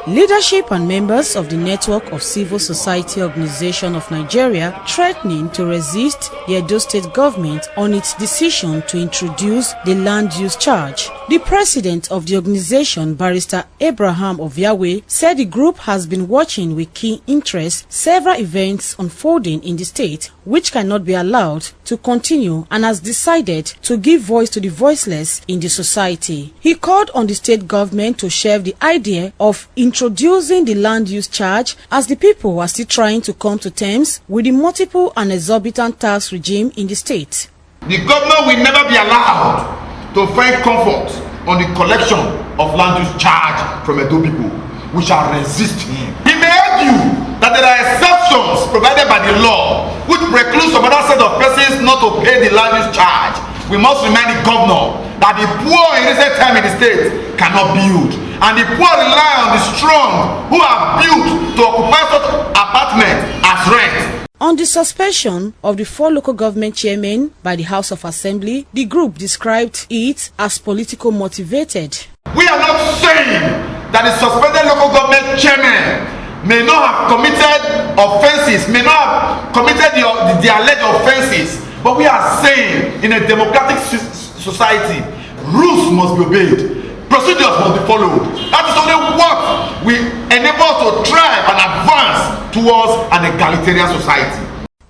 Leadership and members of the Network of Civil Society Organization of Nigeria threatening to resist the Edo State government on its decision to introduce the land use charge. The president of the organization, Barrister Abraham Oviawe, said the group has been watching with keen interest several events unfolding in the state which cannot be allowed to continue and has decided to give voice to the voiceless in the society. He called on the state government to shelve the idea of introducing the land use charge as the people are still trying to come to terms with the multiple and exorbitant tax regime in the state. The government will never be allowed to find comfort on the collection of land use charge from Edo people. We shall resist him. He may argue that there are exceptions provided by the law which preclude some other set of persons not to pay the land use charge. We must remind the governor that the poor in recent time in the state cannot build, and the poor rely on the strong who are built to occupy such apartments as rent. On the suspension of the 4 local government chairmen by the House of Assembly, the group described it as political motivated. We are not saying that the suspended local government chairmen may not have committed offenses, may not have committed the alleged offenses, but we are saying in a democratic society, rules must be obeyed, procedures must be followed. That is only what will enable us to thrive and advance towards an egalitarian society.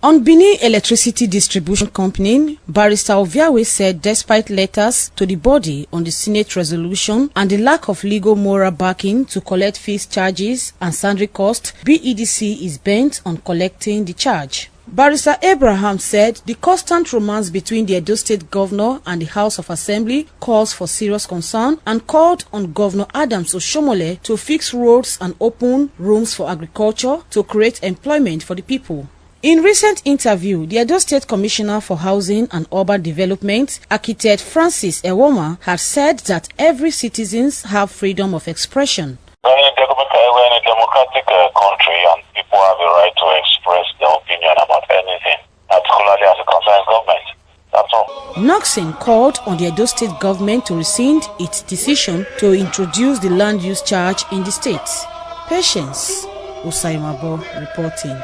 On Benin Electricity Distribution Company, Barrister Oviawe said despite letters to the body on the Senate resolution and the lack of legal moral backing to collect fees, charges and sundry costs, BEDC is bent on collecting the charge. Barrister Abraham said the constant romance between the Edo State governor and the House of Assembly calls for serious concern and called on Governor Adams Oshomole to fix roads and open rooms for agriculture to create employment for the people. In recent interview, the Edo State Commissioner for Housing and Urban Development, Architect Francis Ewoma, had said that every citizen have freedom of expression. We're in a democratic country, and people have the right to express their opinion about anything, particularly as it concerns government. That's all. NOCSON called on the Edo State government to rescind its decision to introduce the land use charge in the state. Patience Osaimabo reporting.